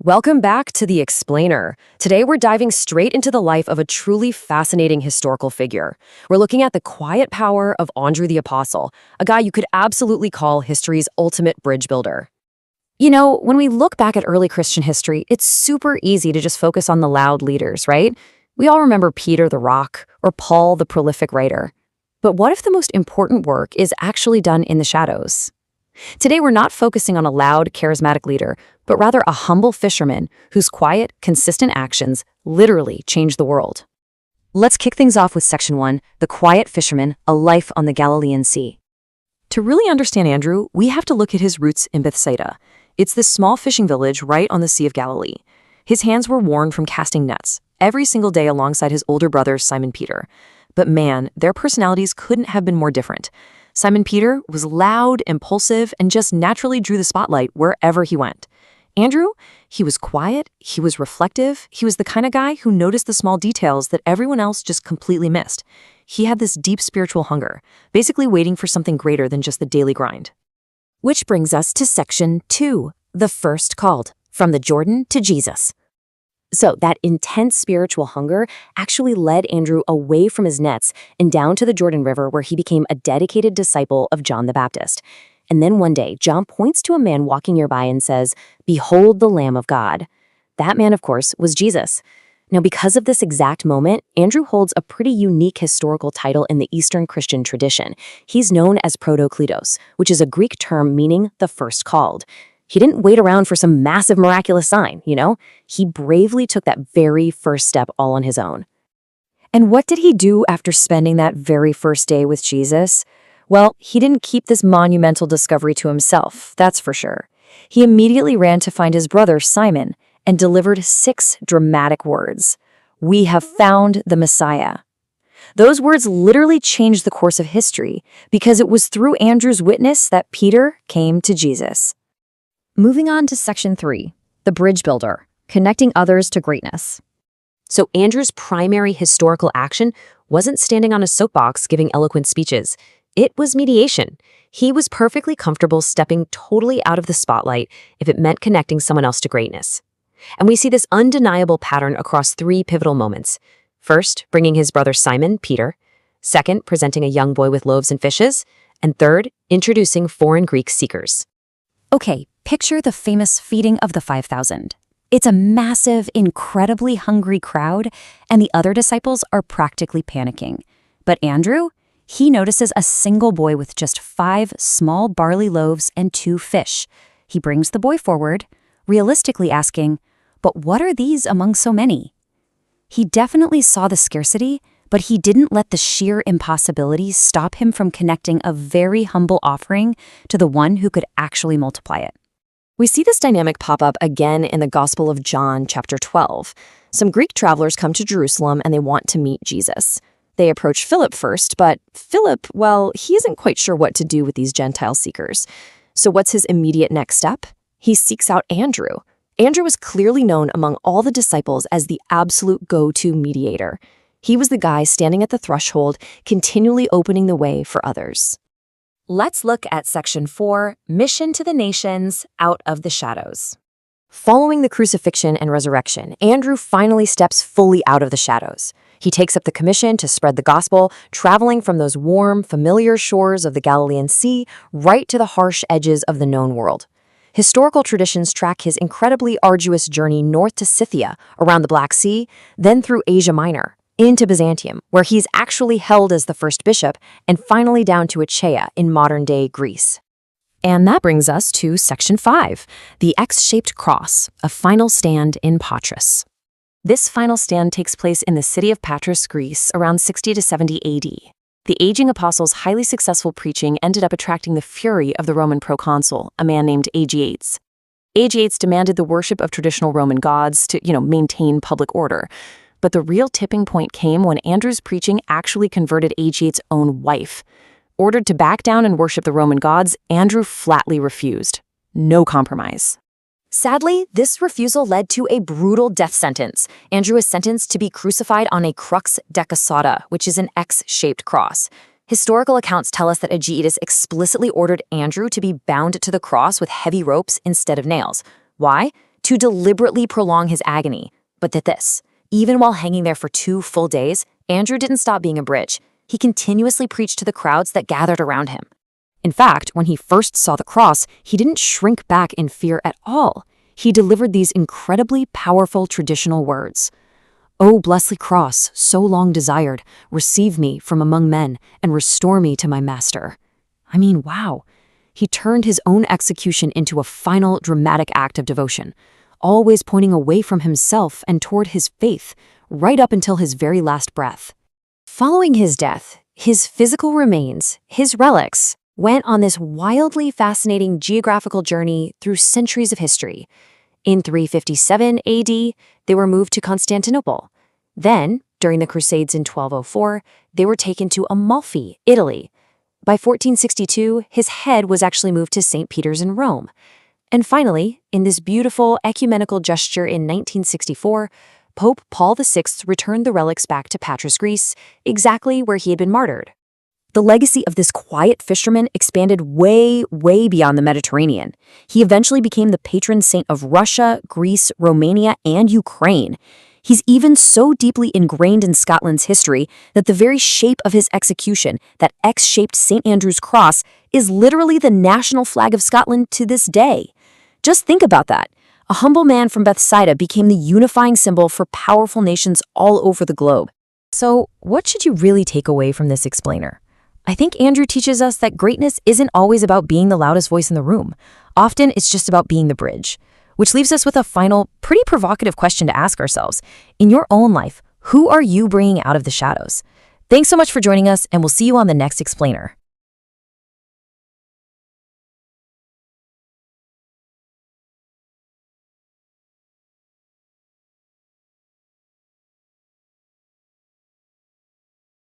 Welcome back to The Explainer. Today we're diving straight into the life of a truly fascinating historical figure. We're looking at the quiet power of Andrew the Apostle, a guy you could absolutely call history's ultimate bridge builder. When we look back at early Christian history, it's super easy to just focus on the loud leaders, right? We all remember Peter the Rock or Paul the prolific writer. But what if the most important work is actually done in the shadows? Today, we're not focusing on a loud, charismatic leader, but rather a humble fisherman whose quiet, consistent actions literally changed the world. Let's kick things off with Section 1, The Quiet Fisherman, A Life on the Galilean Sea. To really understand Andrew, we have to look at his roots in Bethsaida. It's this small fishing village right on the Sea of Galilee. His hands were worn from casting nets, every single day alongside his older brother, Simon Peter. But man, their personalities couldn't have been more different. Simon Peter was loud, impulsive, and just naturally drew the spotlight wherever he went. Andrew, he was quiet, he was reflective, he was the kind of guy who noticed the small details that everyone else just completely missed. He had this deep spiritual hunger, basically waiting for something greater than just the daily grind. Which brings us to Section 2, The First Called, From the Jordan to Jesus. So that intense spiritual hunger actually led Andrew away from his nets and down to the Jordan River, where he became a dedicated disciple of John the Baptist. And then one day, John points to a man walking nearby and says, "Behold the Lamb of God." That man, of course, was Jesus. Now, because of this exact moment, Andrew holds a pretty unique historical title in the Eastern Christian tradition. He's known as Protokletos, which is a Greek term meaning the first called. He didn't wait around for some massive miraculous sign, He bravely took that very first step all on his own. And what did he do after spending that very first day with Jesus? Well, he didn't keep this monumental discovery to himself, that's for sure. He immediately ran to find his brother, Simon, and delivered 6 dramatic words. "We have found the Messiah." Those words literally changed the course of history, because it was through Andrew's witness that Peter came to Jesus. Moving on to Section 3, The Bridge Builder, Connecting Others to Greatness. So Andrew's primary historical action wasn't standing on a soapbox giving eloquent speeches. It was mediation. He was perfectly comfortable stepping totally out of the spotlight if it meant connecting someone else to greatness. And we see this undeniable pattern across 3 pivotal moments. First, bringing his brother Simon, Peter. Second, presenting a young boy with loaves and fishes. And third, introducing foreign Greek seekers. Okay, picture the famous feeding of the 5,000. It's a massive, incredibly hungry crowd, and the other disciples are practically panicking. But Andrew, he notices a single boy with just 5 small barley loaves and 2 fish. He brings the boy forward, realistically asking, "But what are these among so many?" He definitely saw the scarcity, but he didn't let the sheer impossibility stop him from connecting a very humble offering to the one who could actually multiply it. We see this dynamic pop up again in the Gospel of John, chapter 12. Some Greek travelers come to Jerusalem and they want to meet Jesus. They approach Philip first, but Philip, well, he isn't quite sure what to do with these Gentile seekers. So what's his immediate next step? He seeks out Andrew. Andrew was clearly known among all the disciples as the absolute go-to mediator. He was the guy standing at the threshold, continually opening the way for others. Let's look at Section 4, Mission to the Nations, Out of the Shadows. Following the crucifixion and resurrection, Andrew finally steps fully out of the shadows. He takes up the commission to spread the gospel, traveling from those warm, familiar shores of the Galilean Sea right to the harsh edges of the known world. Historical traditions track his incredibly arduous journey north to Scythia, around the Black Sea, then through Asia Minor, into Byzantium, where he's actually held as the first bishop, and finally down to Achaia in modern-day Greece. And that brings us to Section 5, the X-shaped cross, a final stand in Patras. This final stand takes place in the city of Patras, Greece, around 60 to 70 AD. The aging apostle's highly successful preaching ended up attracting the fury of the Roman proconsul, a man named Aegiates. Aegiates demanded the worship of traditional Roman gods to, maintain public order. But the real tipping point came when Andrew's preaching actually converted Aegiates' own wife. Ordered to back down and worship the Roman gods, Andrew flatly refused. No compromise. Sadly, this refusal led to a brutal death sentence. Andrew was sentenced to be crucified on a crux decussata, which is an X-shaped cross. Historical accounts tell us that Aegiates explicitly ordered Andrew to be bound to the cross with heavy ropes instead of nails. Why? to deliberately prolong his agony. But this, even while hanging there for 2 full days, Andrew didn't stop being a bridge. He continuously preached to the crowds that gathered around him. In fact, when he first saw the cross, he didn't shrink back in fear at all. He delivered these incredibly powerful traditional words. "O blessed cross, so long desired, receive me from among men and restore me to my master." I mean, wow. He turned his own execution into a final dramatic act of devotion, always pointing away from himself and toward his faith, right up until his very last breath. Following his death, his physical remains, his relics, went on this wildly fascinating geographical journey through centuries of history. In 357 AD, they were moved to Constantinople. Then, during the Crusades in 1204, they were taken to Amalfi, Italy. By 1462, his head was actually moved to St. Peter's in Rome. And finally, in this beautiful ecumenical gesture in 1964, Pope Paul VI returned the relics back to Patras, Greece, exactly where he had been martyred. The legacy of this quiet fisherman expanded way, way beyond the Mediterranean. He eventually became the patron saint of Russia, Greece, Romania, and Ukraine. He's even so deeply ingrained in Scotland's history that the very shape of his execution, that X-shaped St. Andrew's cross, is literally the national flag of Scotland to this day. Just think about that. A humble man from Bethsaida became the unifying symbol for powerful nations all over the globe. So, what should you really take away from this explainer? I think Andrew teaches us that greatness isn't always about being the loudest voice in the room. Often, it's just about being the bridge. Which leaves us with a final, pretty provocative question to ask ourselves. In your own life, who are you bringing out of the shadows? Thanks so much for joining us, and we'll see you on the next explainer.